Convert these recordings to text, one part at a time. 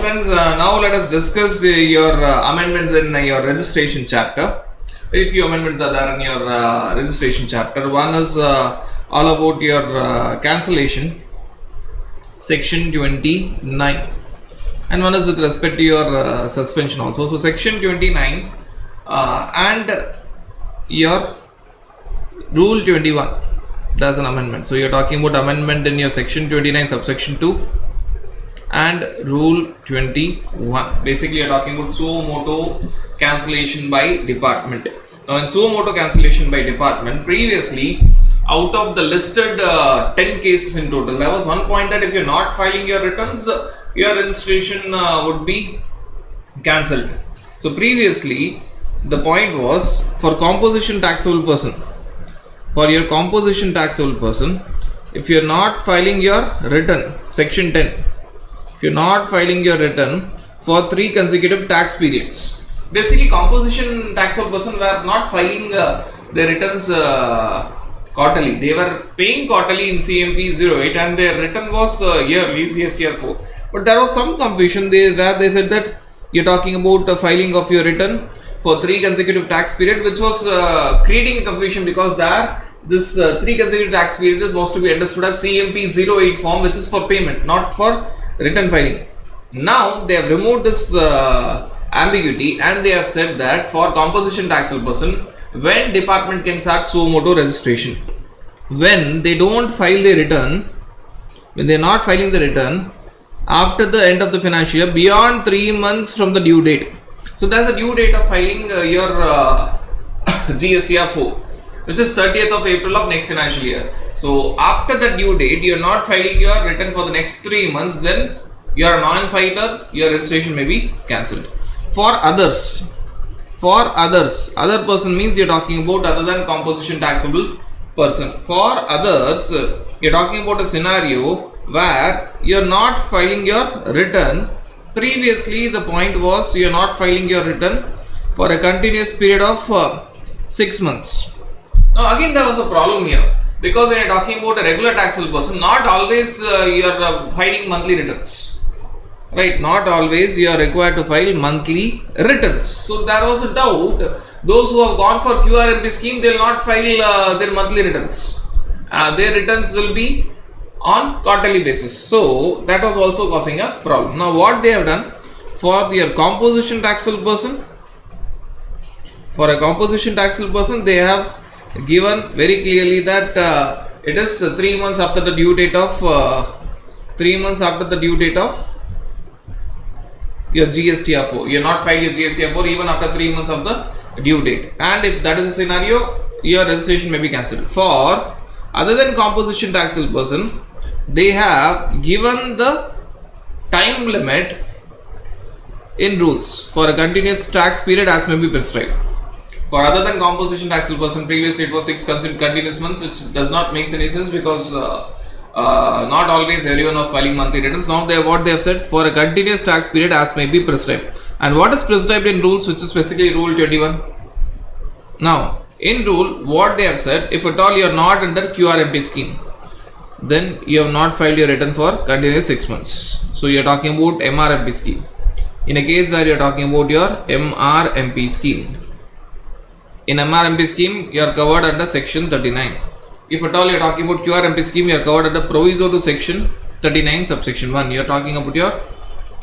friends, now let us discuss your amendments in your registration chapter. Very few amendments are there in your registration chapter. One is all about your cancellation, section 29, and one is with respect to your suspension also. So section 29 and your rule 21, there's an amendment. So you're talking about amendment in your section 29 subsection 2 and rule 21. Basically you're talking about suo motu cancellation by department. Now in suo motu cancellation by department, previously out of the listed 10 cases in total, there was one point that if you're not filing your returns, your registration would be cancelled. So previously the point was for composition taxable person. For your composition taxable person, if you're not filing your return, section 10, if you're not filing your return for 3 consecutive tax periods. Basically composition taxable person were not filing their returns quarterly. They were paying quarterly in CMP 08 and their return was yearly GST 4. But there was some confusion where they said that you're talking about filing of your return for 3 consecutive tax period, which was creating confusion because this 3 consecutive tax period was to be understood as CMP 08 form, which is for payment, not for return filing. Now they have removed this ambiguity and they have said that for composition taxable person, when department can start suo motu registration, when they don't file the return, when they are not filing the return after the end of the financial year beyond 3 months from the due date. So there's a due date of filing your GST 4, which is 30th of April of next financial year. So after the due date, you are not filing your return for the next 3 months, then you are a non-filer, your registration may be cancelled. For others, other person means you are talking about other than composition taxable person. For others, you are talking about a scenario where you are not filing your return. Previously the point was you are not filing your return for a continuous period of 6 months. Now again there was a problem here because when you are talking about a regular taxable person, not always you are filing monthly returns. Right, not always you are required to file monthly returns. So there was a doubt. Those who have gone for QRMP scheme, they will not file their monthly returns. Their returns will be on quarterly basis. So that was also causing a problem. Now what they have done for your composition taxable person, for a composition taxable person, they have given very clearly that it is 3 months after the due date of your GST 4. You are not filed your GST 4 even after 3 months of the due date. And if that is the scenario, your registration may be cancelled. For other than composition taxable person, they have given the time limit in rules for a continuous tax period as may be prescribed. For other than composition taxable person, previously it was 6 continuous months, which does not make any sense because not always everyone was filing monthly returns. Now what they have said, for a continuous tax period as may be prescribed. And what is prescribed in rules, which is specifically rule 21. Now in rule, what they have said, if at all you are not under QRMP scheme, then you have not filed your return for continuous 6 months. So you are talking about MRMP scheme. In a case where you are talking about your MRMP scheme, in MRMP scheme you are covered under section 39. If at all you are talking about QRMP scheme, you are covered under proviso to section 39 subsection 1. You are talking about your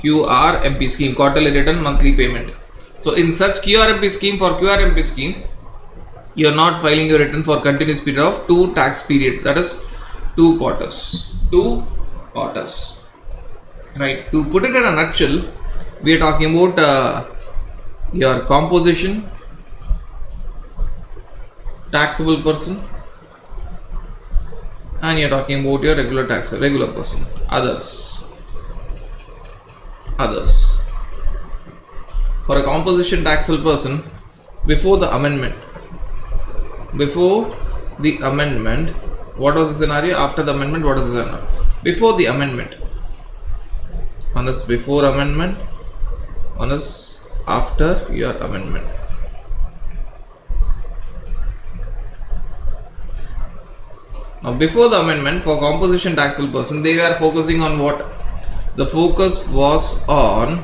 QRMP scheme, quarterly return, monthly payment. So in such QRMP scheme, for QRMP scheme, you are not filing your return for continuous period of 2 tax periods, that is 2 quarters. Right. To put it in a nutshell, we are talking about your composition taxable person, and you are talking about your regular person, others. For a composition taxable person, before the amendment, what was the scenario? After the amendment, what is the scenario? Before the amendment, one is before amendment, one is after your amendment. Now before the amendment, for composition taxable person, they were focusing on what? The focus was on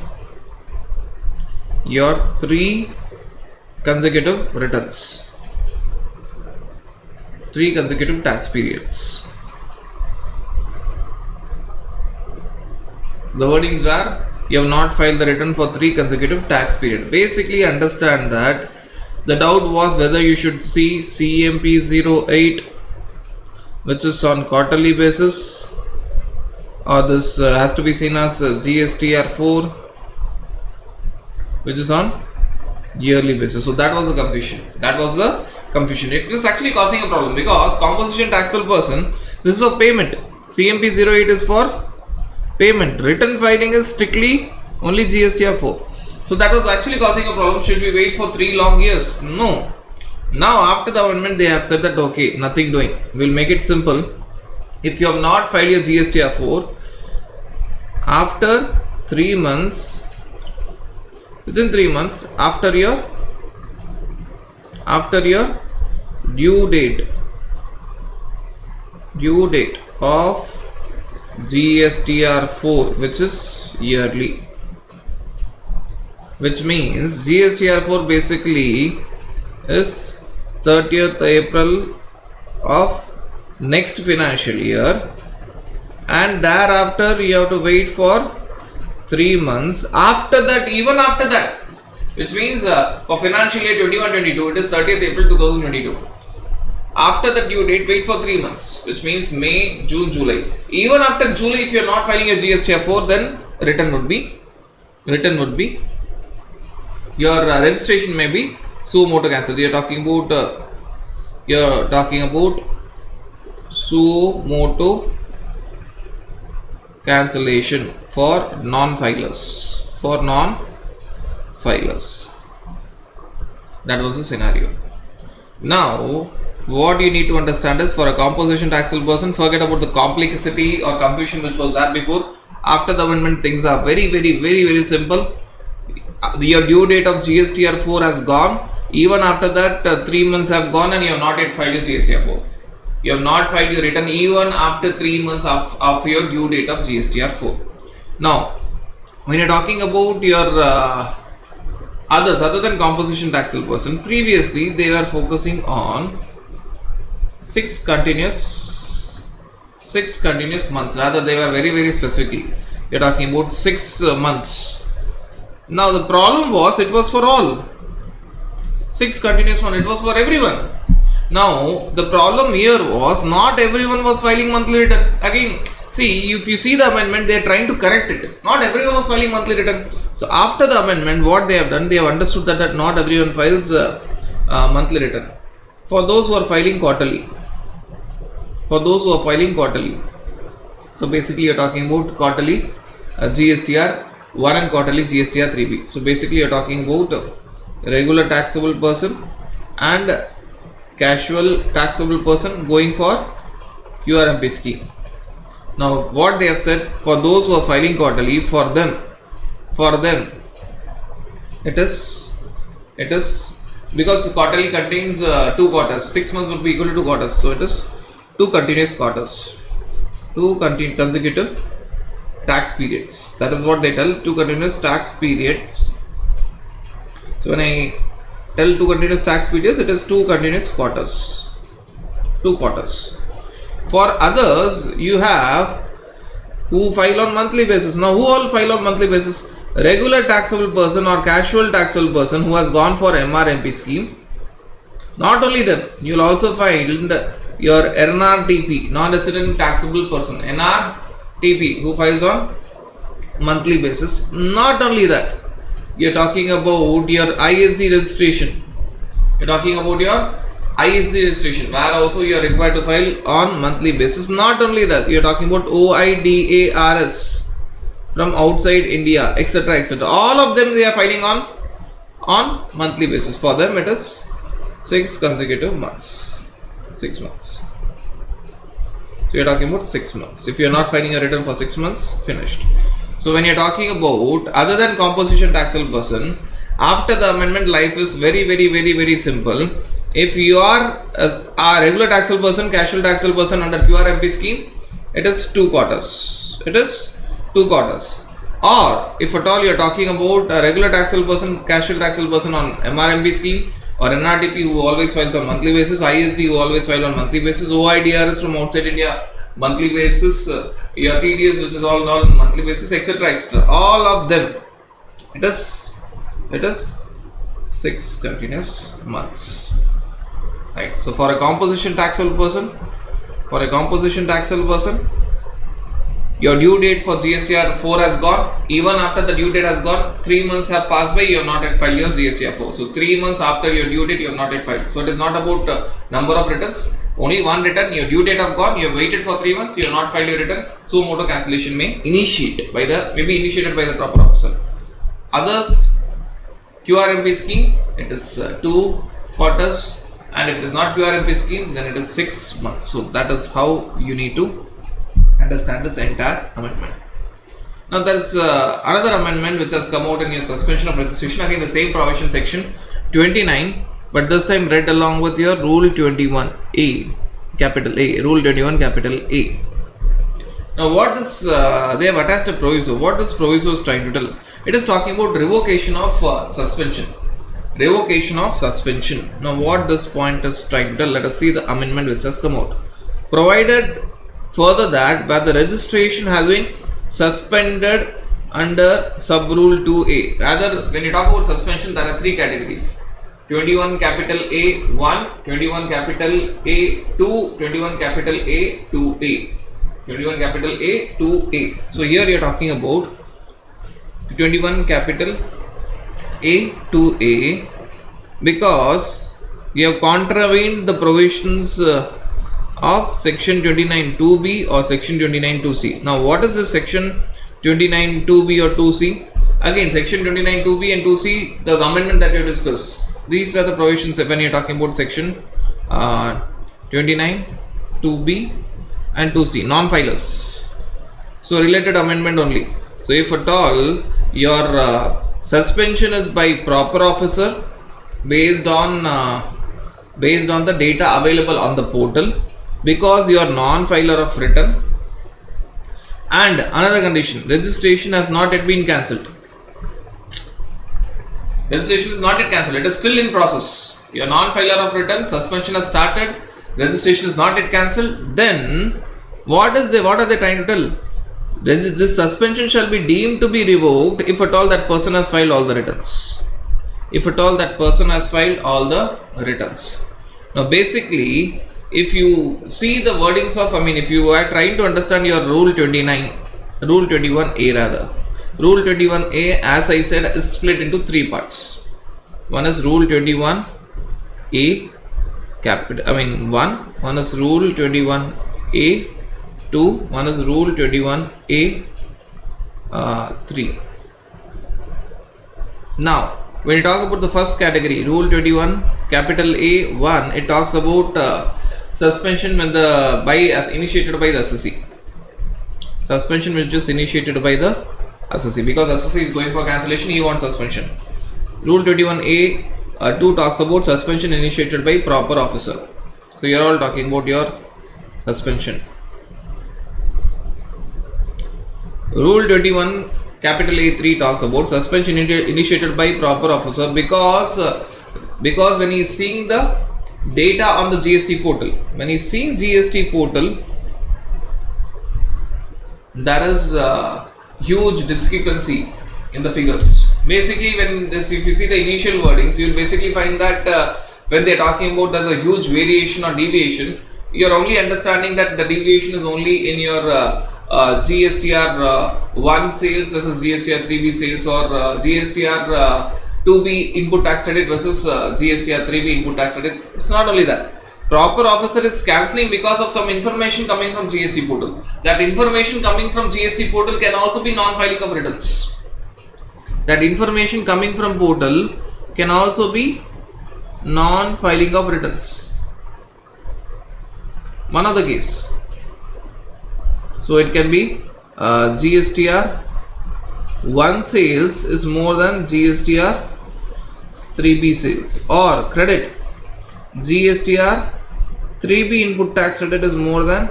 your 3 consecutive returns, 3 consecutive tax periods. The wordings were you have not filed the return for 3 consecutive tax periods. Basically, understand that the doubt was whether you should see CMP 08, which is on quarterly basis, or this has to be seen as GSTR 4, which is on yearly basis. So that was the confusion. It was actually causing a problem because composition taxable person, this is for payment. CMP 08 is for payment. Return filing is strictly only GSTR 4. So that was actually causing a problem. Should we wait for 3 long years? No. Now after the amendment, they have said that okay, nothing doing. We'll make it simple. If you have not filed your GSTR 4, after 3 months, within 3 months after your due date of GSTR 4, which is yearly, which means GSTR 4 basically is 30th April of next financial year, and thereafter you have to wait for 3 months. After that, even after that, which means for financial year 21-22, it is 30th April 2022. After the due date, wait for 3 months, which means May, June, July. Even after July, if you are not filing a GSTR 4, then return would be your registration may be suo motu cancelled. You are talking about suo motu cancellation for non-filers. That was the scenario. Now, what you need to understand is, for a composition taxable person, forget about the complexity or confusion which was there before. After the amendment, things are very simple. Your due date of GSTR 4 has gone. Even after that, 3 months have gone and you have not yet filed your GSTR 4. You have not filed your return even after 3 months of your due date of GSTR 4. Now, when you are talking about your others other than composition taxable person, previously they were focusing on 6 continuous months. Rather, they were very specifically. You are talking about 6 months. Now the problem was, it was for all 6 continuous months. It was for everyone. Now the problem here was, not everyone was filing monthly return. Again, see, if you see the amendment, they are trying to correct it. Not everyone was filing monthly return. So after the amendment, what they have done, they have understood that not everyone files monthly return. For those who are filing quarterly. So basically you are talking about quarterly GSTR 1 and quarterly GSTR 3B. So basically you are talking about regular taxable person and casual taxable person going for QRMP scheme. Now what they have said, for those who are filing quarterly, for them it is because quarterly contains 2 quarters. 6 months would be equal to 2 quarters. So it is 2 continuous quarters, 2 consecutive tax periods. That is what they tell, 2 continuous tax periods. So when I tell 2 continuous tax periods, it is 2 continuous quarters. 2 quarters. For others, you have who file on monthly basis. Now, who all file on monthly basis? Regular taxable person or casual taxable person who has gone for MRMP scheme. Not only them, you will also find your NRTP, non-resident taxable person, NRTP, who files on monthly basis. Not only that, you are talking about your ISD registration. You are talking about your ISD registration, where also you are required to file on monthly basis. Not only that, you are talking about OIDARS from outside India, etc. All of them they are filing on monthly basis. For them it is 6 consecutive months. 6 months. So you are talking about 6 months. If you are not filing a return for 6 months, finished. So when you are talking about other than composition taxable person, after the amendment, life is very simple. If you are a regular taxable person, casual taxable person under QRMP scheme, it is 2 quarters. It is 2 quarters. Or if at all you are talking about a regular taxable person, casual taxable person on MRMP scheme, or NRTP who always files on monthly basis, ISD who always file on monthly basis, OIDRS from outside India monthly basis, your TDS which is all on monthly basis, etc., etc. All of them, it is 6 continuous months. Right. So for a composition taxable person, your due date for GSTR 4 has gone. Even after the due date has gone, 3 months have passed by, you have not yet filed your GSTR 4. So 3 months after your due date, you have not yet filed. So it is not about number of returns. Only one return, your due date have gone, you have waited for 3 months, you have not filed your return. So moto cancellation may initiated by the proper officer. Others, QRMP scheme, it is 2 quarters, and if it is not QRMP scheme, then it is 6 months. So that is how you need to understand this entire amendment. Now there is another amendment which has come out in your suspension of registration. Again the same provision, section 29, but this time read along with your rule 21A, capital A, rule 21 capital A. Now what is, they have attached a proviso. What this proviso is trying to tell? It is talking about revocation of suspension. Revocation of suspension. Now what this point is trying to tell? Let us see the amendment which has come out. Provided further that where the registration has been suspended under sub rule 2A. Rather, when you talk about suspension, there are 3 categories: 21 capital A1, 21 capital A2, 21 capital A2A. 21 capital A2A. So here you are talking about 21 capital A2A because you have contravened the provisions of section 29(2)(b) or section 29(2)(c). Now what is this section 29(2)(b) or 2c? Again, section 29(2)(b) and 2c, the amendment that you discussed, these are the provisions when you are talking about section 29(2)(b) and 2c, non-filers. So related amendment only. So if at all your suspension is by proper officer based on the data available on the portal, because you are non-filer of return, and another condition, registration has not yet been cancelled. Registration is not yet cancelled, it is still in process. You are non-filer of return, suspension has started, registration is not yet cancelled. Then what are they trying to tell? This suspension shall be deemed to be revoked if at all that person has filed all the returns. If at all that person has filed all the returns. Now basically, if you see the wordings of, if you are trying to understand your rule 21A rather. Rule 21A, as I said, is split into 3 parts. One is rule 21A capital, one is rule 21A 2, one is rule 21A 3. Now when you talk about the first category, rule 21 capital A1, it talks about suspension when as initiated by the assessee. Suspension which is initiated by the assessee, because assessee is going for cancellation, he wants suspension. Rule 21A 2 talks about suspension initiated by proper officer. So you are all talking about your suspension. Rule 21 capital A3 talks about suspension initiated by proper officer because when he is seeing the data on the GST portal, when he is seeing GST portal, there is a huge discrepancy in the figures. Basically, if you see the initial wordings, you will basically find that when they are talking about there's a huge variation or deviation, you are only understanding that the deviation is only in your GSTR 1 sales versus GSTR 3B sales, or GSTR 2B input tax credit versus GSTR 3B input tax credit. It's not only that. Proper officer is cancelling because of some information coming from GST portal. That information coming from GST portal can also be non-filing of returns. That information coming from portal can also be non-filing of returns. One of the case. So it can be GSTR 1 sales is more than GSTR 3B sales, or credit GSTR 3B input tax credit is more than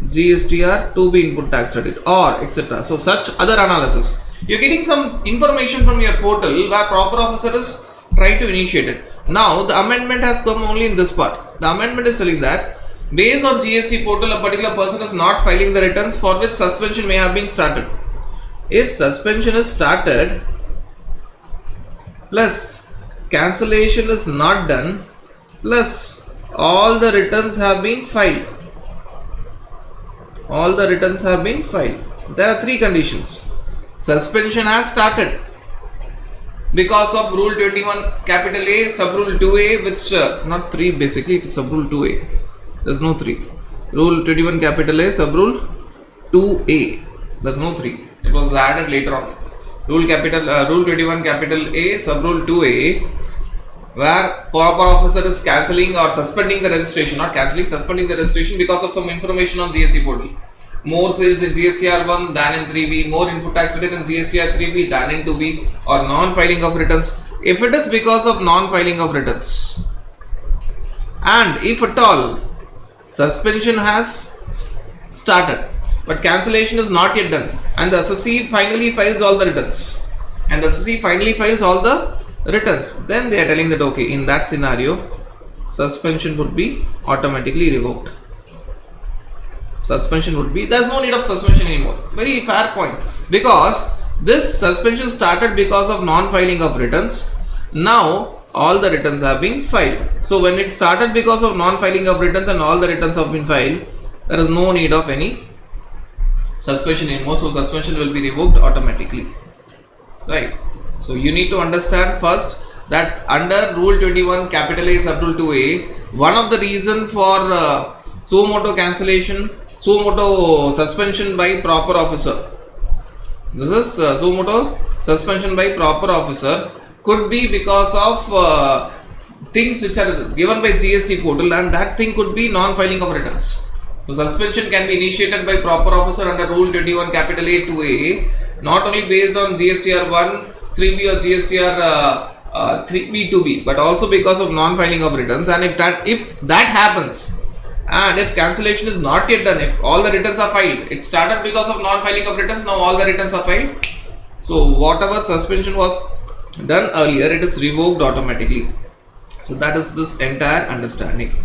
GSTR to be input tax credit or etc. So such other analysis. You're getting some information from your portal where proper officer is trying to initiate it. Now the amendment has come only in this part. The amendment is telling that based on GST portal, a particular person is not filing the returns for which suspension may have been started. If suspension is started plus cancellation is not done plus all the returns have been filed. All the returns have been filed. There are three conditions. Suspension has started because of rule 21 capital A sub rule 2A, which not 3 basically, it is sub rule 2A. There's no 3. Rule 21 capital A sub rule 2A. There's no 3. It was added later on. Rule 21 capital A sub rule 2A, where proper officer is cancelling or suspending the registration, not cancelling, suspending the registration because of some information on GST portal. More sales in GSTR 1 than in 3B, more input tax credit in GSTR 3B than in 2B, or non-filing of returns. If it is because of non-filing of returns, and if at all suspension has started but cancellation is not yet done, and the assessee finally files all the returns, then they are telling that okay, in that scenario suspension would be automatically revoked. There's no need of suspension anymore. Very fair point, because this suspension started because of non-filing of returns. Now all the returns have been filed. So when it started because of non-filing of returns and all the returns have been filed, there is no need of any suspension anymore. So suspension will be revoked automatically, right? So you need to understand first that under rule 21 capital A sub rule 2A, one of the reason for suo motu suspension by proper officer. This is suo motu suspension by proper officer could be because of things which are given by GST portal, and that thing could be non-filing of returns. So suspension can be initiated by proper officer under rule 21 capital A 2A, not only based on GSTR 1, 3B or GSTR 3B 2B, but also because of non-filing of returns. And if that happens, and if cancellation is not yet done, if all the returns are filed, it started because of non-filing of returns, now all the returns are filed. So whatever suspension was done earlier, it is revoked automatically. So that is this entire understanding.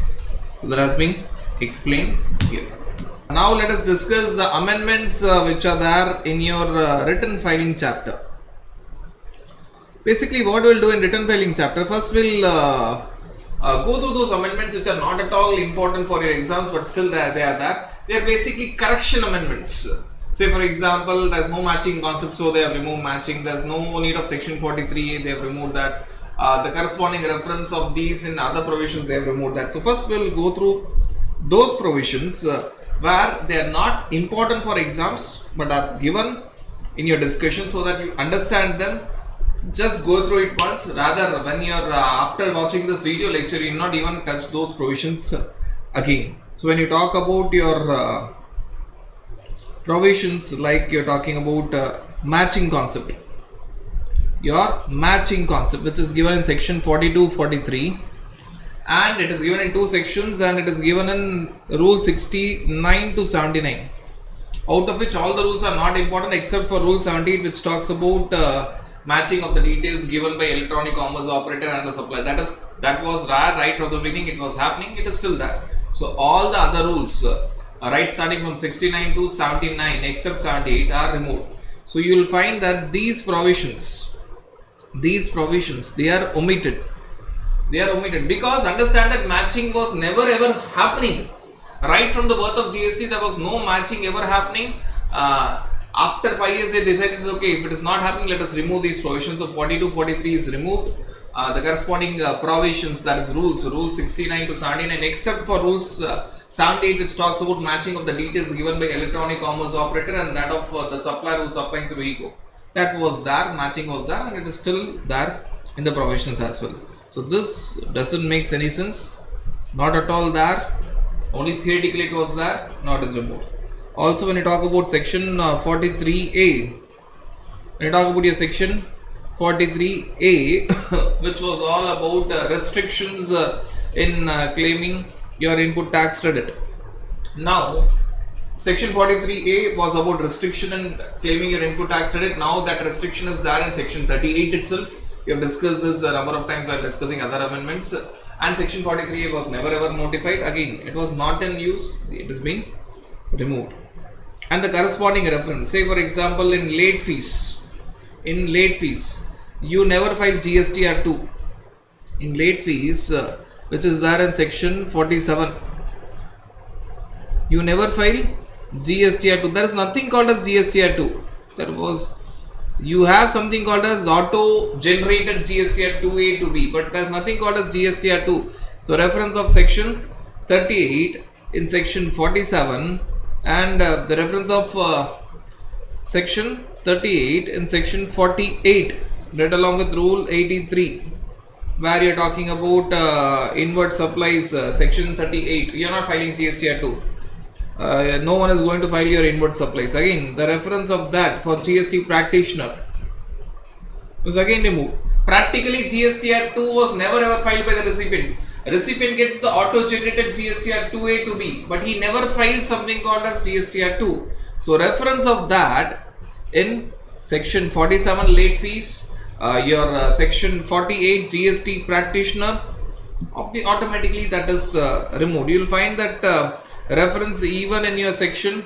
So that has been explained here. Now let us discuss the amendments which are there in your written filing chapter. Basically what we will do in written filing chapter, first we'll go through those amendments which are not at all important for your exams, but still they are there. They are basically correction amendments. Say for example, there's no matching concept, so they have removed matching. There's no need of section 43, they have removed that. The corresponding reference of these in other provisions, they have removed that. So first we'll go through those provisions where they are not important for exams but are given in your discussion so that you understand them. Just go through it once, rather when you are after watching this video lecture, you will not even touch those provisions again. So when you talk about your provisions, like you're talking about matching concept, your matching concept, which is given in section 42-43, and it is given in two sections, and it is given in rule 69 to 79, out of which all the rules are not important except for rule 78, which talks about matching of the details given by electronic commerce operator and the supplier. That was rare right from the beginning. It was happening, it is still there. So all the other rules right starting from 69 to 79 except 78 are removed. So you will find that these provisions they are omitted. Because understand that matching was never ever happening. Right from the birth of GST, there was no matching ever happening. After 5 years, they decided, okay, if it is not happening, let us remove these provisions. So 42-43 is removed. The corresponding provisions, that is rules 69 to 79, except for rules 78, which talks about matching of the details given by electronic commerce operator and that of the supplier who is supplying through ECO. That was there, matching was there, and it is still there in the provisions as well. So this doesn't make any sense, not at all there, only theoretically it was there, now it is removed. Also when you talk about section 43A, when you talk about your section 43A, which was all about restrictions in claiming your input tax credit. Now Section 43A was about restriction and claiming your input tax credit. Now that restriction is there in Section 38 itself. We have discussed this a number of times while discussing other amendments. And Section 43A was never ever notified. Again, it was not in use. It has been removed. And the corresponding reference, say for example in late fees, you never file GST R2 in late fees, which is there in Section 47. You never file GST R2. There is nothing called as GST R2. You have something called as auto generated GST R2A to B, but there is nothing called as GST R2. So reference of Section 38 in Section 47 and the reference of Section 38 in Section 48 read along with Rule 83, where you are talking about inward supplies. Section 38, you are not filing GST R2. No one is going to file your inward supplies. Again, the reference of that for GST practitioner was again removed. Practically, GST R2 was never ever filed by the recipient. A recipient gets the auto-generated GST R2A to B, but he never files something called as GST R2. So, reference of that in Section 47 late fees, your Section 48 GST practitioner, automatically that is removed. You will find that reference even in your Section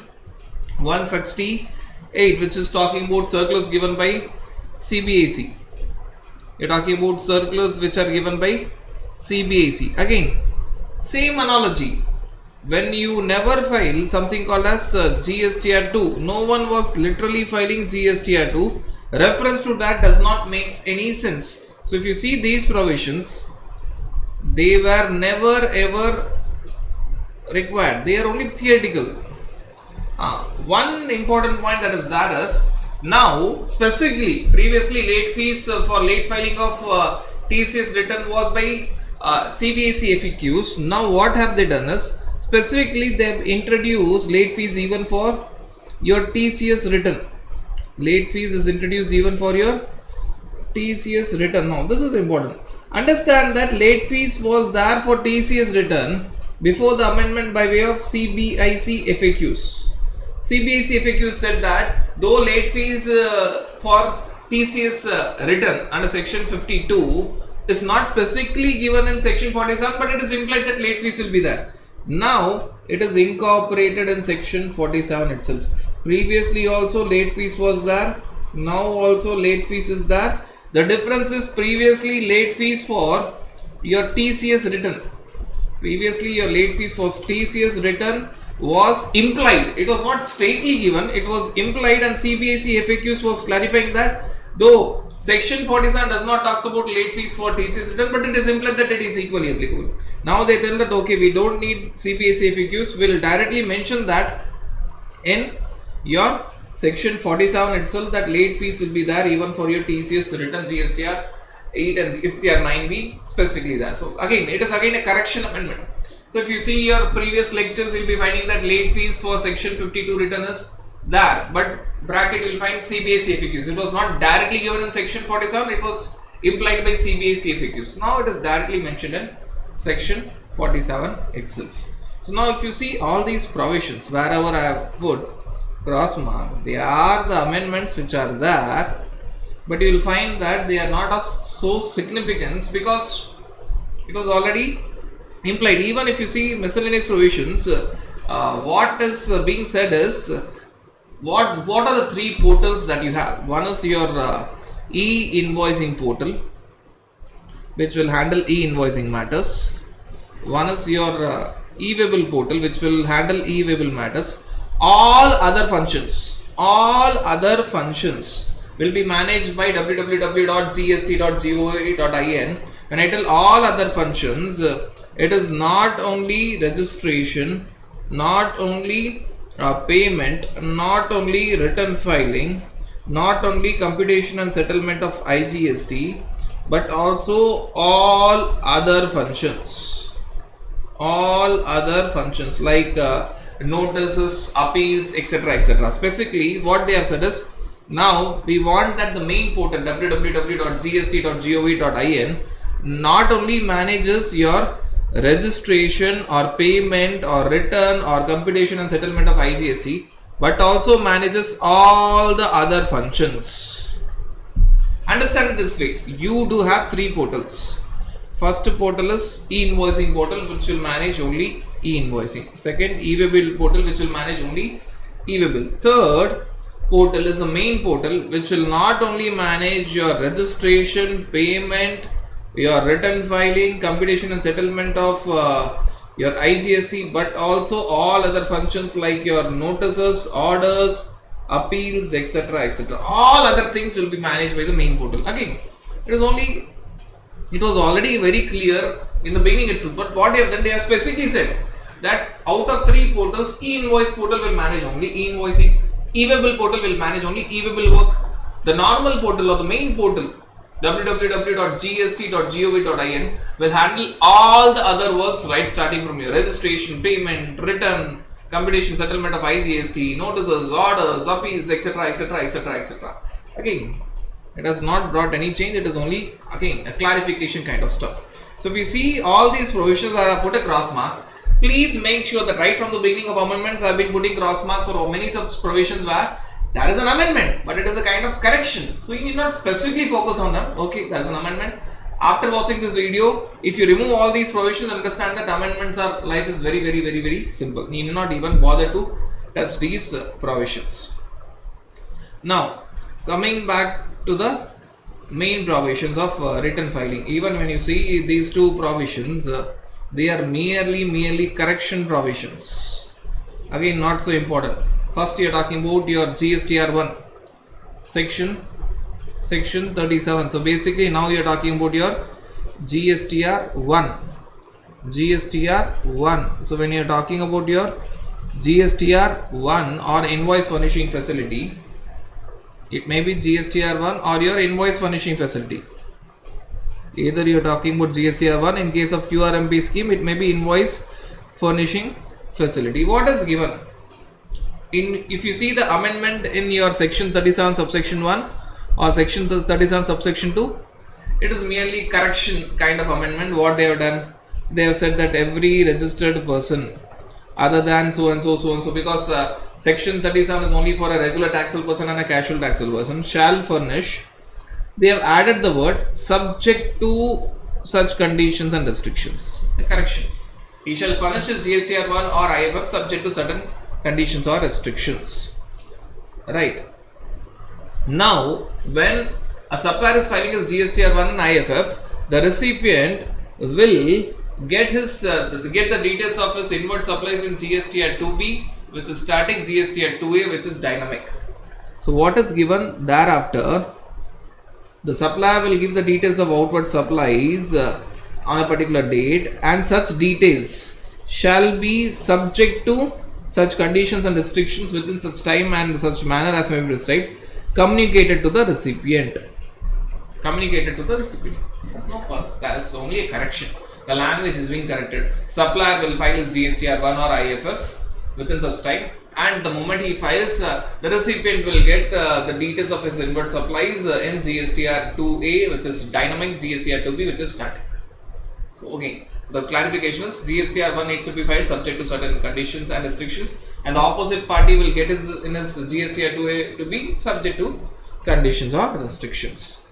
168, which is talking about circulars given by CBAC. You are talking about circulars which are given by CBAC. Again, same analogy. When you never file something called as GST R2, no one was literally filing GST R2. Reference to that does not make any sense. So if you see these provisions, they were never ever required. They are only theoretical. One important point that is there is, now specifically, previously late fees for late filing of TCS return was by CBAC FAQs. Now what have they done is, specifically they have introduced late fees even for your TCS return. Late fees is introduced even for your TCS return. Now this is important. Understand that late fees was there for TCS return before the amendment by way of CBIC FAQs. CBIC FAQs said that though late fees for TCS return under Section 52 is not specifically given in Section 47, but it is implied that late fees will be there. Now it is incorporated in Section 47 itself. Previously also late fees was there. Now also late fees is there. The difference is previously late fees for your TCS return. Previously your late fees for TCS return was implied. It was not straightly given. It was implied, and CBIC FAQs was clarifying that though Section 47 does not talk about late fees for TCS return, but it is implied that it is equally applicable. Now they tell that okay, we don't need CBIC FAQs. We will directly mention that in your Section 47 itself, that late fees will be there even for your TCS return GSTR 8 and GSTR 9B specifically there. So again, it is again a correction amendment. So if you see your previous lectures, you will be finding that late fees for Section 52 return is there, but bracket you will find CBIC FAQs. It was not directly given in Section 47, it was implied by CBIC FAQs. Now it is directly mentioned in Section 47 itself. So now if you see all these provisions, wherever I have put cross mark, they are the amendments which are there, but you will find that they are not of so significance because it was already implied. Even if you see miscellaneous provisions, what is being said is, what are the three portals that you have? One is your e-invoicing portal, which will handle e-invoicing matters. One is your e-waybill portal, which will handle e-waybill matters. All other functions will be managed by www.gst.gov.in. When I tell all other functions, it is not only registration, not only payment, not only return filing, not only computation and settlement of IGST, but also all other functions. All other functions like notices, appeals, etc. etc. Specifically, what they have said is, now we want that the main portal www.gst.gov.in not only manages your registration or payment or return or computation and settlement of IGST, but also manages all the other functions. Understand it this way, you do have three portals. First portal is e-invoicing portal, which will manage only e-invoicing. Second, e-way bill portal, which will manage only e-way bill. Third portal is the main portal, which will not only manage your registration, payment, your return filing, computation and settlement of your IGST, but also all other functions like your notices, orders, appeals, etc., etc. All other things will be managed by the main portal. Again, it was already very clear in the beginning itself, but what they have done, they have specifically said that out of three portals, e-invoice portal will manage only e-invoicing, e-way bill portal will manage only e-way bill work. The normal portal or the main portal, www.gst.gov.in, will handle all the other works, right, starting from your registration, payment, return, computation, settlement of IGST, notices, orders, appeals, etc., etc., etc., etc. Again, it has not brought any change. It is only, again, a clarification kind of stuff. So if you see all these provisions are put a cross mark, please make sure that right from the beginning of amendments I have been putting cross mark for many such provisions where there is an amendment, but it is a kind of correction. So you need not specifically focus on them. Okay, there is an amendment. After watching this video, if you remove all these provisions, understand that amendments are, life is very, very, very, very simple. You need not even bother to touch these provisions. Now, coming back to the main provisions of return filing. Even when you see these two provisions, they are merely correction provisions. Again, not so important. First, you are talking about your GSTR1 section 37. So basically, now you are talking about your GSTR1. So when you are talking about your GSTR1 or invoice furnishing facility, it may be GSTR1 or your invoice furnishing facility. Either you are talking about GSTR1, in case of QRMP scheme, it may be invoice furnishing facility. What is given? If you see the amendment in your section 37 subsection 1 or section 37 subsection 2, it is merely correction kind of amendment. What they have done, they have said that every registered person other than so and so, because section 37 is only for a regular taxable person and a casual taxable person, shall furnish. They have added the word subject to such conditions and restrictions. A correction. He shall furnish his GSTR1 or IFF subject to certain conditions or restrictions. Right. Now, when a supplier is filing his GSTR1 and IFF, the recipient will get the details of his inward supplies in GSTR2B, which is static, GSTR2A, which is dynamic. So what is given thereafter? The supplier will give the details of outward supplies on a particular date, and such details shall be subject to such conditions and restrictions within such time and such manner as may be prescribed, communicated to the recipient. That's no fault. That is only a correction. The language is being corrected. Supplier will file his GSTR1 or IFF within such time, and the moment he files, the recipient will get the details of his inward supplies in GSTR2A, which is dynamic, GSTR2B, which is static. So again, the clarification is GSTR1 needs to be filed subject to certain conditions and restrictions, and the opposite party will get his GSTR2A to be subject to conditions or restrictions.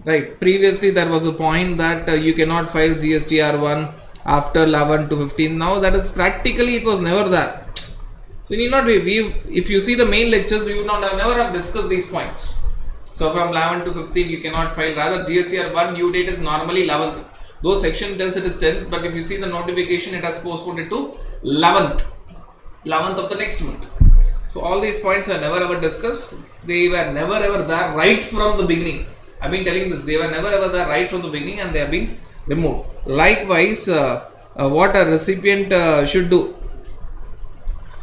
Right. Previously, there was a point that you cannot file GSTR1 after 11 to 15. Now that is practically, it was never there. So you need not if you see the main lectures, we would never have discussed these points. So from 11 to 15, you cannot file. Rather, GSTR1 due date is normally 11th. Though section tells it is 10th, but if you see the notification, it has postponed it to 11th of the next month. So all these points are never ever discussed. They were never ever there right from the beginning. I've been telling this, they were never ever there right from the beginning, and they have been removed. Likewise, what a recipient should do.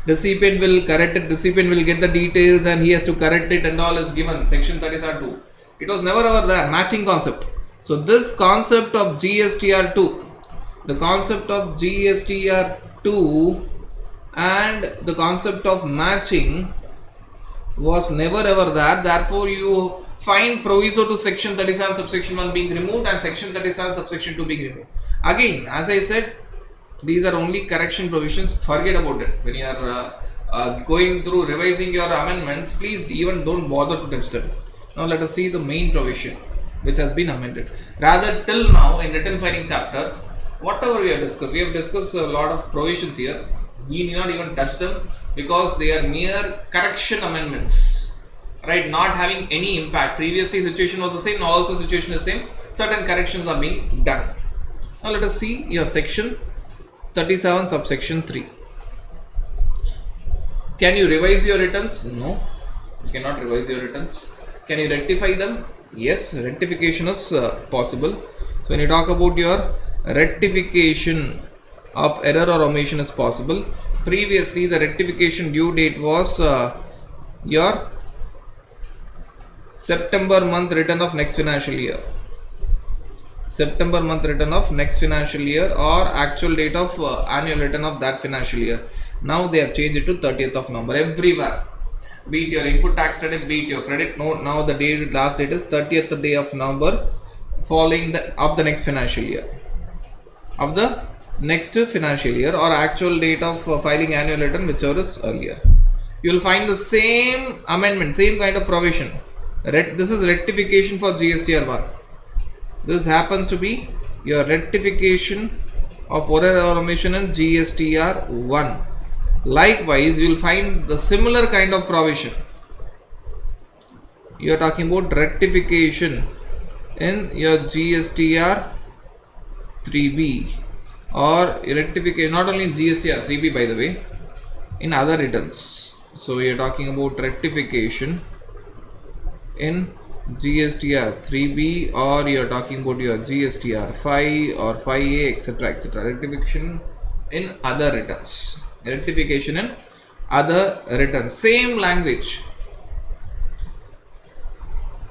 Recipient will correct it, recipient will get the details and he has to correct it, and all is given. Section 37(2). It was never ever there, matching concept. So this concept of GSTR2, and the concept of matching was never ever there. Therefore, you find proviso to section 37 subsection 1 being removed and section 37 subsection 2 being removed. Again, as I said, These are only correction provisions. Forget about it. When you are going through revising your amendments, please even don't bother to touch them. Now let us see the main provision which has been amended. Rather, till now in written filing chapter, whatever we have discussed a lot of provisions here. We need not even touch them because they are mere correction amendments, right? Not having any impact. Previously situation was the same, now also situation is same. Certain corrections are being done. Now let us see your section 37 subsection 3. Can you revise your returns? No, you cannot revise your returns. Can you rectify them? Yes, rectification is possible. So when you talk about your rectification of error or omission is possible. Previously the rectification due date was your September month return of next financial year. September month return of next financial year or actual date of annual return of that financial year. Now they have changed it to 30th of November everywhere. Be it your input tax credit, be it your credit note. Now the last date is 30th day of November following the next financial year. Of the next financial year or actual date of filing annual return, whichever is earlier. You will find the same amendment, same kind of provision. This is rectification for GSTR 1. This happens to be your rectification of error or omission in GSTR 1. Likewise, you will find the similar kind of provision. You are talking about rectification in your GSTR 3B or rectification not only in GSTR 3B by the way, in other returns. So we are talking about rectification in GSTR 3B or you are talking about your GSTR 5 or 5A etc. Rectification in other returns. Rectification in other returns. Same language.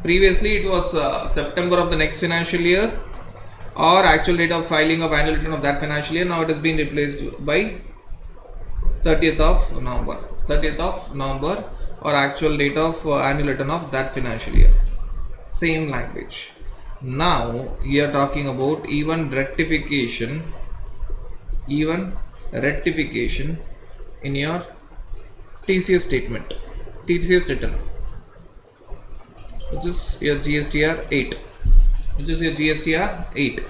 Previously it was September of the next financial year or actual date of filing of annual return of that financial year. Now it has been replaced by 30th of November. 30th of November or actual date of annual return of that financial year. Same language. Now we are talking about even rectification in your TCS statement, TCS return, which is your GSTR 8.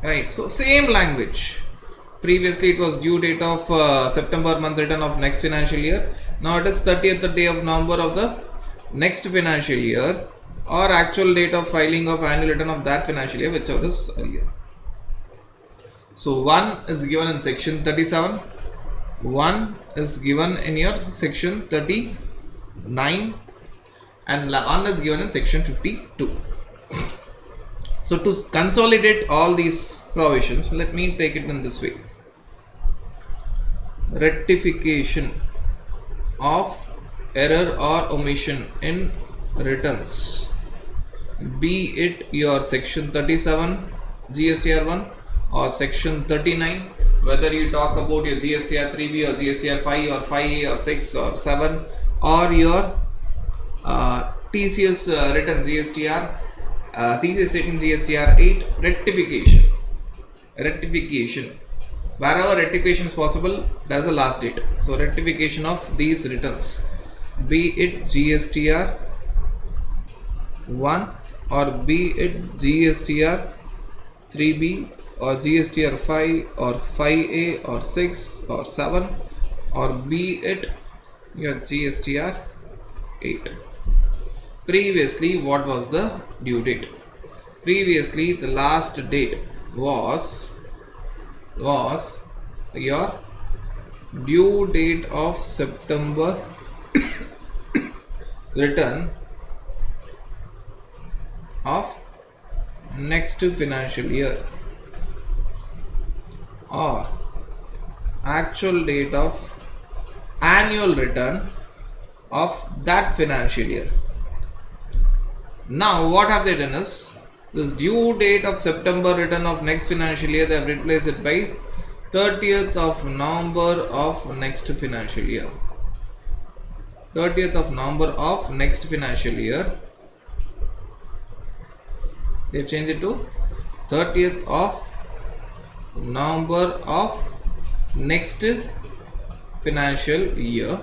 Right, so same language. Previously it was due date of September month return of next financial year. Now it is 30th day of November of the next financial year or actual date of filing of annual return of that financial year, whichever is earlier. So 1 is given in section 37, 1 is given in your section 39 and 1 is given in section 52. So to consolidate all these provisions, let me take it in this way. Rectification of error or omission in returns, be it your section 37 GSTR 1 or section 39, whether you talk about your GSTR 3B or GSTR 5 or 5A or 6 or 7 or your TCS return GSTR TCS statement GSTR 8, rectification wherever rectification is possible, there is a last date. So rectification of these returns, be it GSTR 1 or be it GSTR 3B or GSTR 5 or 5A or 6 or 7 or be it your GSTR 8. Previously, what was the due date? Previously, the last date was your due date of September return of next financial year or actual date of annual return of that financial year. Now what have they done is, this due date of September return of next financial year, they have replaced it by 30th of November of next financial year. 30th of November of next financial year, they have changed it to 30th of November of next financial year,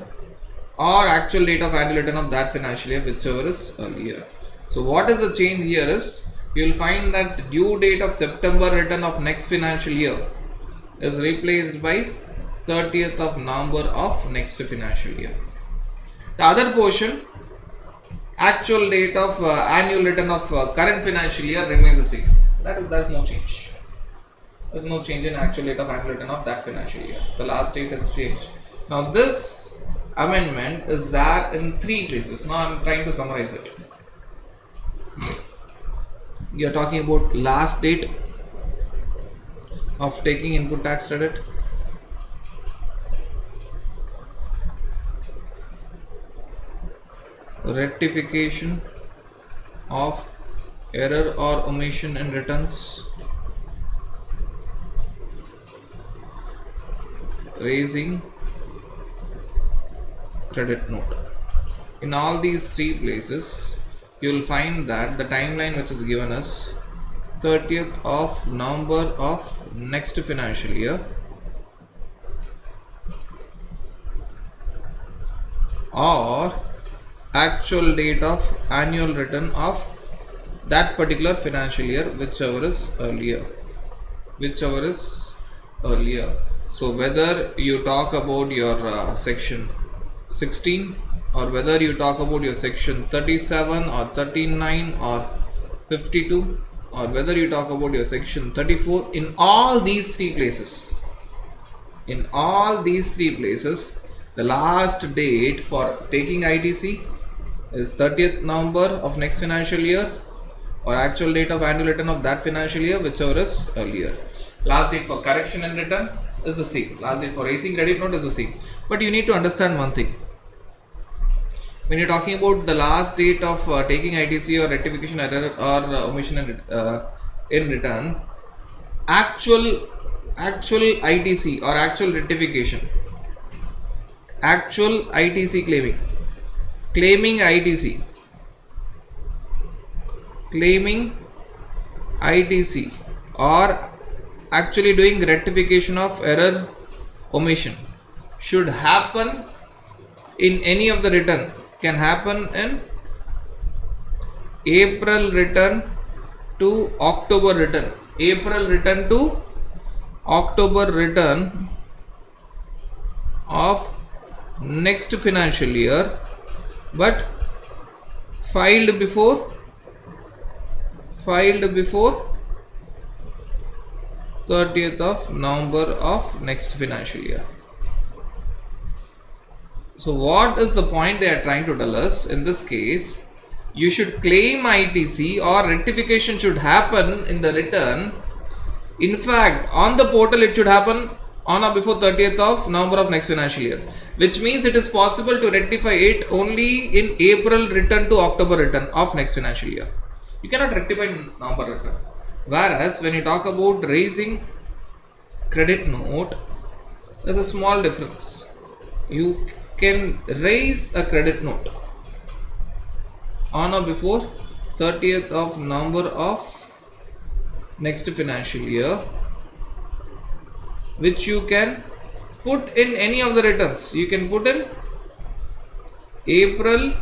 or actual date of annual return of that financial year, whichever is earlier. So what is the change here is, you will find that due date of September return of next financial year is replaced by 30th of November of next financial year. The other portion, actual date of annual return of current financial year, remains the same. There is no change. There is no change in actual date of annual return of that financial year. The last date has changed. Now this amendment is there in 3 places. Now I am trying to summarize it. You are talking about last date of taking input tax credit, rectification of error or omission in returns, raising credit note. In all these 3 places, you will find that the timeline which is given is 30th of November of next financial year, or actual date of annual return of that particular financial year, whichever is earlier. So whether you talk about your section 16, or whether you talk about your section 37 or 39 or 52, or whether you talk about your section 34, in all these 3 places, the last date for taking ITC is 30th November of next financial year, or actual date of annual return of that financial year, whichever is earlier. Last date for correction and return is the same. Last date for raising credit note is the same. But you need to understand one thing. When you're talking about the last date of taking ITC or rectification error or omission in return, actual ITC or actual rectification, actual ITC claiming ITC or actually doing rectification of error omission should happen in any of the return. Can happen in April return to October return, April return to October return of next financial year, but filed before 30th of November of next financial year. So what is the point they are trying to tell us? In this case, you should claim ITC or rectification should happen in the return. In fact, on the portal it should happen on or before 30th of November of next financial year, which means it is possible to rectify it only in April return to October return of next financial year. You cannot rectify in November return. Whereas when you talk about raising credit note, there's a small difference. You can raise a credit note on or before 30th of November of next financial year, which you can put in any of the returns. You can put in April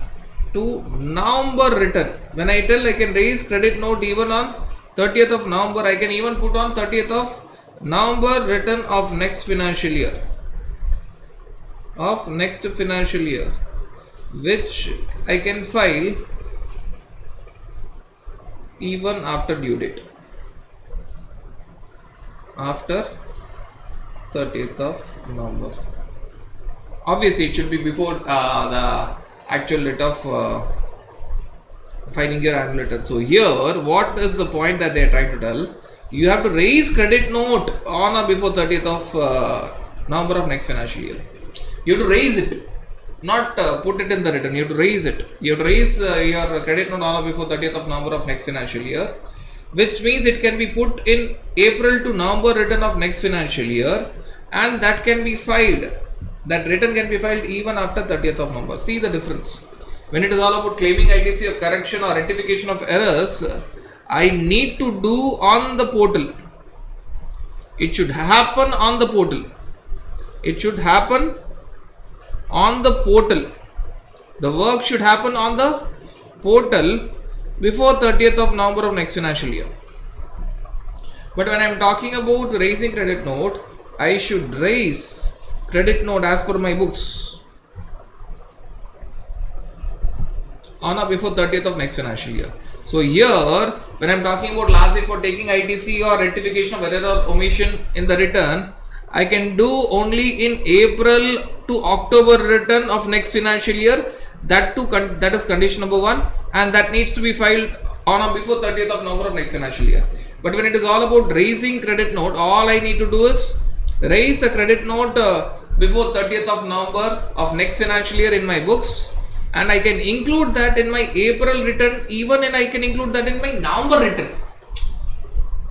to November return. When I tell I can raise credit note even on 30th of November, I can even put on 30th of November return of next financial year. Which I can file even after due date, after 30th of November. Obviously it should be before the actual date of filing your annual return. So here what is the point that they are trying to tell? You have to raise credit note on or before 30th of November of next financial year. You have to raise it, not put it in the return. You have to raise it. You have to raise your credit note on or before 30th of November of next financial year, which means it can be put in April to November return of next financial year, and that can be filed. That return can be filed even after 30th of November. See the difference. When it is all about claiming ITC or correction or rectification of errors, I need to do on the portal. it should happen on the portal. It should happen on the portal. The work should happen on the portal before 30th of November of next financial year. But when I am talking about raising credit note, I should raise credit note as per my books on or before 30th of next financial year. So here, when I am talking about last date for taking ITC or rectification of error or omission in the return, I can do only in April to October return of next financial year. That is condition number 1, and that needs to be filed on or before 30th of November of next financial year. But when it is all about raising credit note, all I need to do is raise a credit note before 30th of November of next financial year in my books, and I can include that in my April return, even and I can include that in my November return.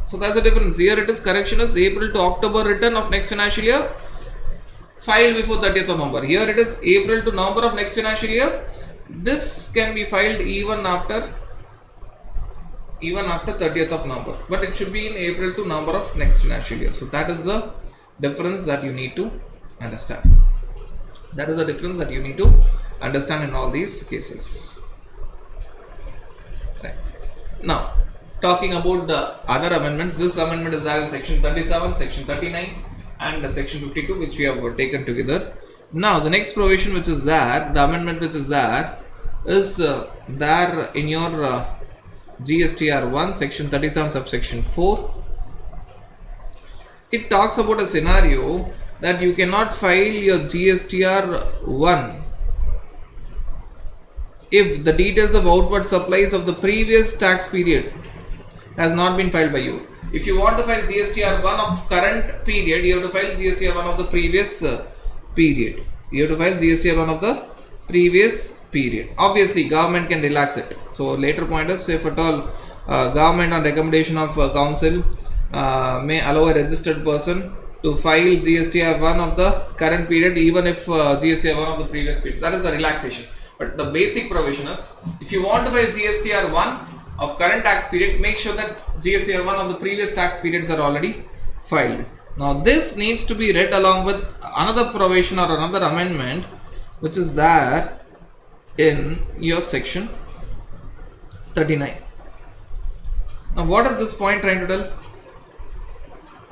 So that's the difference. Here it is, correction is April to October return of next financial year, filed before 30th of November. Here it is April to November of next financial year. This can be filed even after 30th of November, but it should be in April to November of next financial year. So that is the difference that you need to understand. That is the difference that you need to understand in all these cases. Right. Now, talking about the other amendments, this amendment is there in section 37, section 39 and section 52, which we have taken together. Now, the next provision which is there, the amendment which is there is there in your GSTR 1, section 37, subsection 4. It talks about a scenario that you cannot file your GSTR 1 if the details of outward supplies of the previous tax period has not been filed by you. If you want to file GSTR 1 of current period, you have to file GSTR 1 of the previous period. You have to file GSTR 1 of the previous period. Obviously, government can relax it. So, later point is, if at all government on recommendation of council may allow a registered person to file GSTR 1 of the current period, even if GSTR 1 of the previous period. That is the relaxation. But the basic provision is, if you want to file GSTR 1 of current tax period, make sure that GSTR 1 of the previous tax periods are already filed. Now, this needs to be read along with another provision or another amendment which is there in your section 39. Now, what is this point trying to tell?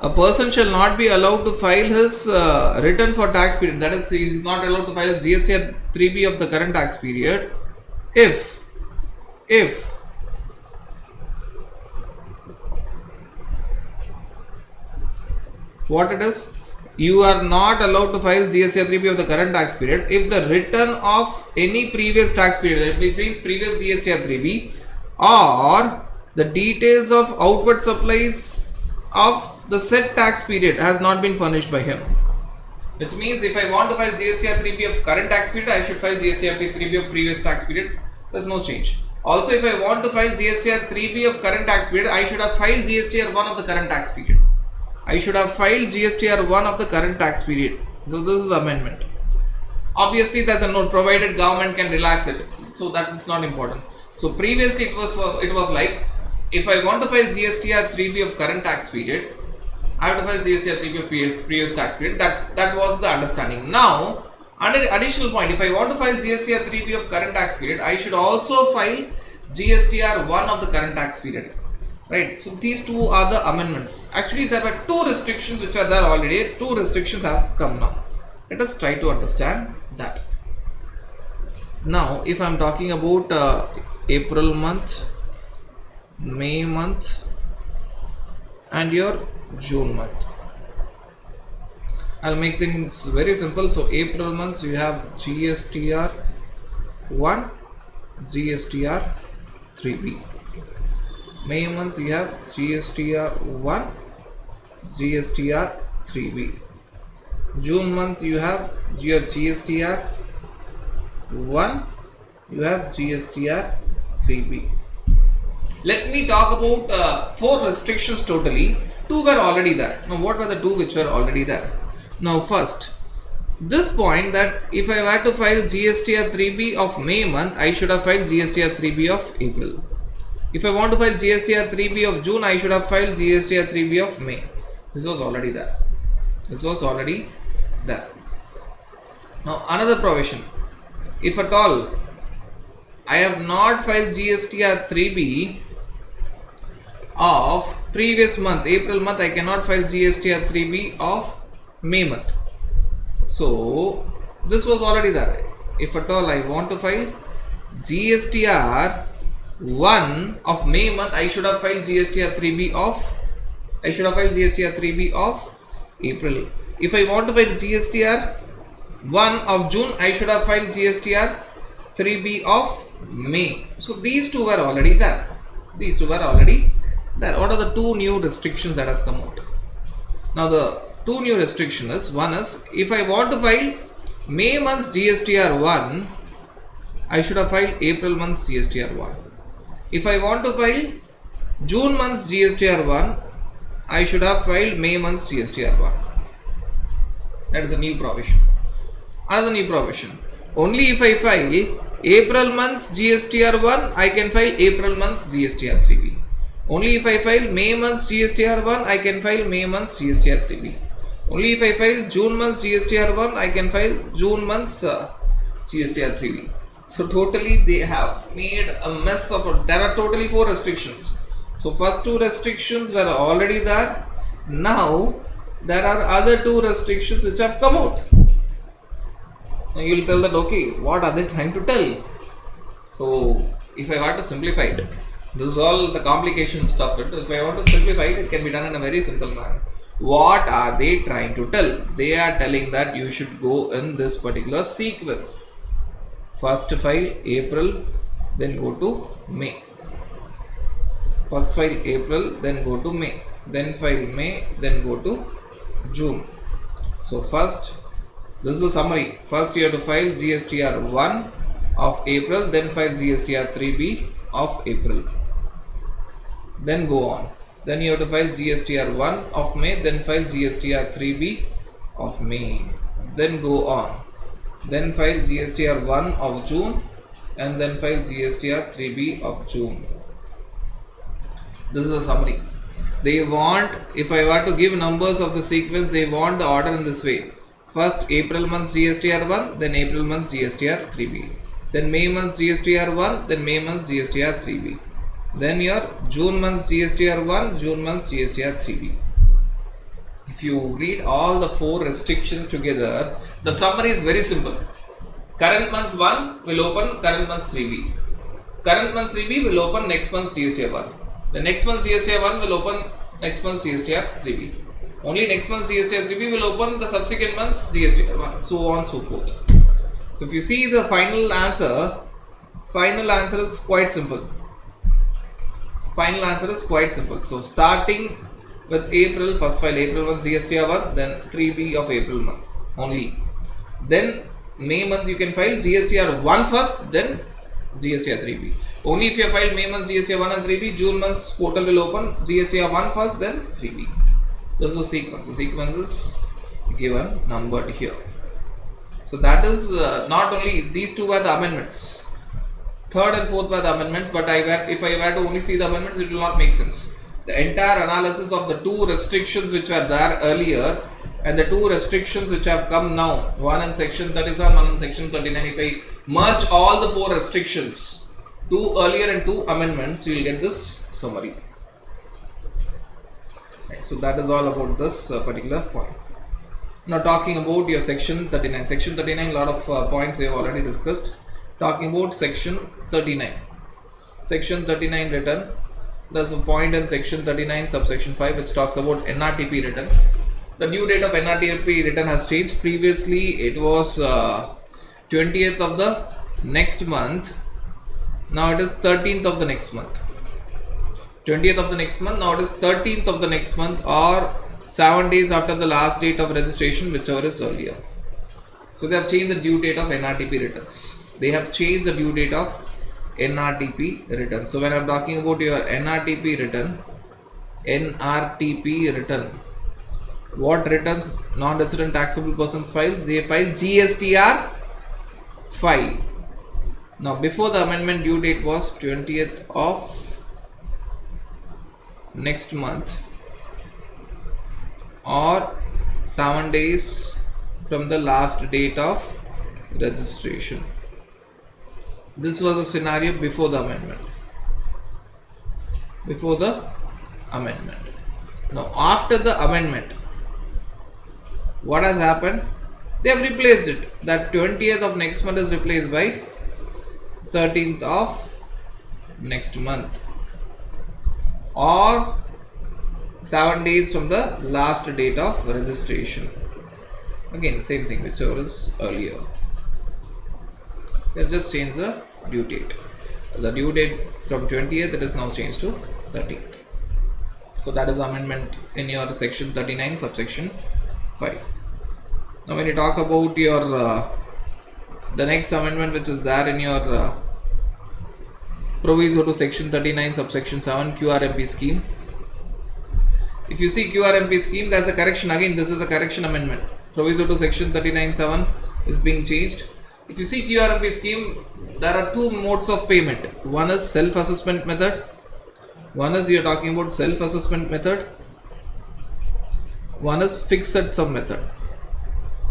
A person shall not be allowed to file his return for tax period, that is, he is not allowed to file his GSTR 3B of the current tax period if what it is, you are not allowed to file GSTR 3B of the current tax period if the return of any previous tax period, which means previous GSTR 3B, or the details of outward supplies of the said tax period has not been furnished by him. Which means if I want to file GSTR 3B of current tax period, I should file GSTR 3B of previous tax period. There's no change. Also, if I want to file GSTR 3B of current tax period, I should have filed GSTR 1 of the current tax period. I should have filed GSTR 1 of the current tax period. So this is the amendment. Obviously, there's a note provided government can relax it. So that is not important. So previously it was like, if I want to file GSTR 3B of current tax period, I have to file GSTR 3B of previous tax period. That was the understanding. Now, under additional point, if I want to file GSTR 3B of current tax period, I should also file GSTR 1 of the current tax period. Right. So these two are the amendments. Actually, there were two restrictions which are there already. Two restrictions have come now. Let us try to understand that. Now, if I am talking about April month, May month, and your June month, I'll make things very simple. So, April months you have GSTR 1, GSTR 3B. May month you have GSTR 1, GSTR 3B. June month you have your GSTR 1, you have GSTR 3B. Let me talk about 4 restrictions totally. 2 were already there. Now, what were the 2 which were already there? Now, first, this point that if I were to file GSTR 3B of May month, I should have filed GSTR 3B of April. If I want to file GSTR 3B of June, I should have filed GSTR 3B of May. This was already there. This was already there. Now another provision. If at all I have not filed GSTR 3B of previous month, April month, I cannot file GSTR 3B of May month. So this was already there. If at all I want to file GSTR 1 of May month, I should have filed GSTR 3B of April. If I want to file GSTR 1 of June, I should have filed GSTR 3B of May. So these two were already there. What are the two new restrictions that has come out? Now the two new restrictions is, one is, if I want to file May month's GSTR 1, I should have filed April month's GSTR 1. If I want to file June month's GSTR 1, I should have filed May month's GSTR 1. That is a new provision. Another new provision. Only if I file April month's GSTR 1, I can file April month's GSTR 3B. Only if I file May month's GSTR 1, I can file May month's GSTR 3B. Only if I file June month's GSTR 1, I can file June month's GSTR 3B. So totally they have made a mess of it. There are totally 4 restrictions. So first 2 restrictions were already there. Now there are other 2 restrictions which have come out. Now you will tell that, okay, what are they trying to tell? So if I want to simplify it, this is all the complication stuff. If I want to simplify it, it can be done in a very simple manner. What are they trying to tell? They are telling that you should go in this particular sequence. First file April, then go to May. First file April, then go to May. Then file May, then go to June. So first, this is a summary. First you have to file GSTR 1 of April, then file GSTR 3B of April. Then go on. Then you have to file GSTR 1 of May, then file GSTR 3B of May. Then go on. Then file GSTR 1 of June and then file GSTR 3B of June. This is a summary. They want, if I were to give numbers of the sequence, they want the order in this way. First April month's GSTR 1, then April month's GSTR 3B. Then May month's GSTR 1, then May month's GSTR 3B. Then your June month's GSTR 1, June month's GSTR 3B. If you read all the 4 restrictions together, the summary is very simple. Current month's 1 will open current month's 3B. Current month's 3B will open next month's GSTR 1. The next month's GSTR 1 will open next month's GSTR 3B. Only next month's GSTR 3B will open the subsequent month's GSTR 1, so on and so forth. So if you see the final answer is quite simple. So starting with April, first file April month GSTR 1, then 3B of April month only. Then May month you can file GSTR 1 first, then GSTR 3B. Only if you have filed May month's GSTR 1 and 3B, June month's portal will open GSTR 1 first, then 3B. This is the sequence. The sequence is given numbered here. So that is not only these 2 were the amendments. 3rd and 4th were the amendments, but if I were to only see the amendments, it will not make sense. The entire analysis of the 2 restrictions which were there earlier and the 2 restrictions which have come now, one in section 37, one in section 39, if I merge all the 4 restrictions, 2 earlier and 2 amendments, you will get this summary. Right, so that is all about this particular point. Now talking about your section 39. Section 39, a lot of points we have already discussed. Talking about section 39. Section 39 written. There's a point in section 39 subsection 5 which talks about NRTP return. The due date of NRTP return has changed. Previously it was 20th of the next month. Now it is 13th of the next month. 20th of the next month. Now it is 13th of the next month, or 7 days after the last date of registration, whichever is earlier. So they have changed the due date of NRTP returns. They have changed the due date of NRTP return. So when I am talking about your NRTP return, what returns non-resident taxable persons files? They file GSTR 5. Now before the amendment, due date was 20th of next month. or 7 days from the last date of registration. This was a scenario before the amendment. Now after the amendment, what has happened? They have replaced it. That 20th of next month is replaced by 13th of next month, or 7 days from the last date of registration. Again, same thing, whichever is earlier. They have just changed the due date. The due date from 20th, it is now changed to 13th. So that is amendment in your section 39 subsection 5. Now when you talk about your the next amendment which is there in your proviso to section 39 subsection 7 QRMP scheme. If you see QRMP scheme, there's a correction. Again, this is a correction amendment. Proviso to section 39(7) is being changed. If you see QRMP scheme, there are two modes of payment. One is self-assessment method. One is you are talking about self-assessment method. One is fixed sum method.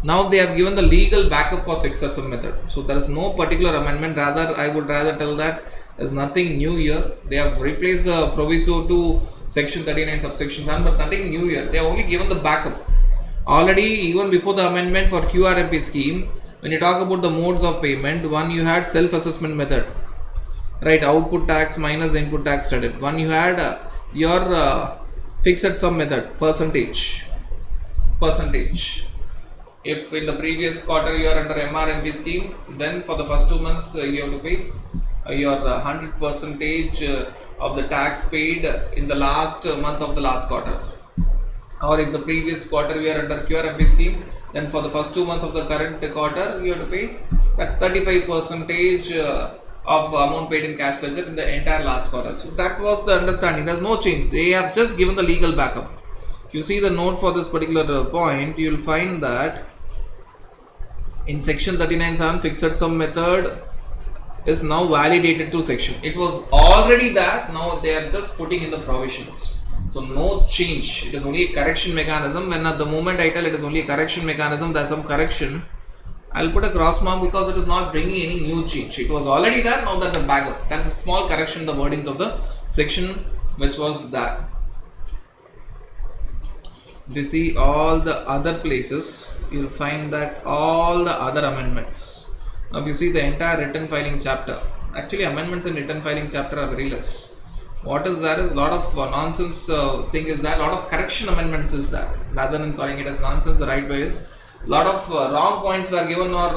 Now they have given the legal backup for fixed sum method. So there is no particular amendment. Rather, I would rather tell that there is nothing new here. They have replaced the proviso to section 39 subsection 7, but nothing new here. They have only given the backup. Already, even before the amendment for QRMP scheme, when you talk about the modes of payment, one you had self-assessment method, right? Output tax minus input tax credit. One you had your fixed sum method, percentage. If in the previous quarter you are under MRMP scheme, then for the first 2 months you have to pay your 100% of the tax paid in the last month of the last quarter. Or if the previous quarter we are under QRMP scheme, then for the first 2 months of the current quarter you have to pay that 35% of amount paid in cash ledger in the entire last quarter. So that was the understanding. There is no change. They have just given the legal backup. If you see the note for this particular point, you will find that in section 39(7) fixed sum method is now validated to section. It was already there. Now they are just putting in the provisions. So no change. It is only a correction mechanism. When at the moment I tell it is only a correction mechanism, there is some correction, I'll put a cross mark because it is not bringing any new change. It was already there. Now there's a backup. That's a small correction in the wordings of the section which was there. If you see all the other places, you'll find that all the other amendments. Now if you see the entire return filing chapter, actually amendments in return filing chapter are very less. What is there is a lot of nonsense thing is there, a lot of correction amendments is there. Rather than calling it as nonsense, the right way is a lot of wrong points were given, or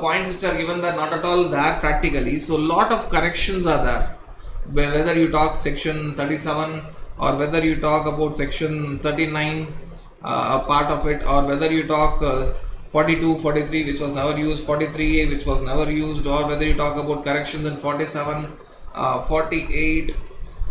points which are given that not at all there practically. So lot of corrections are there. Whether you talk section 37 or whether you talk about section 39, a part of it, or whether you talk 42, 43 which was never used, 43A which was never used, or whether you talk about corrections in 47, 48,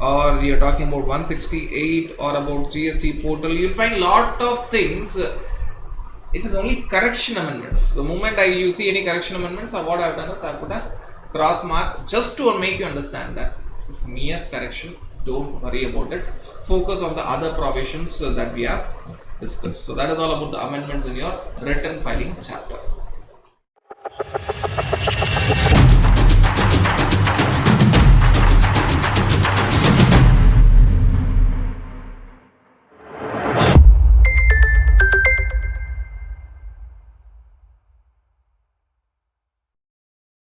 or you're talking about 168 or about GST portal, you'll find lot of things. It is only correction amendments. The moment you see any correction amendments, what I've done is I've put a cross mark just to make you understand that it's mere correction. Don't worry about it. Focus on the other provisions that we have discussed. So that is all about the amendments in your return filing chapter.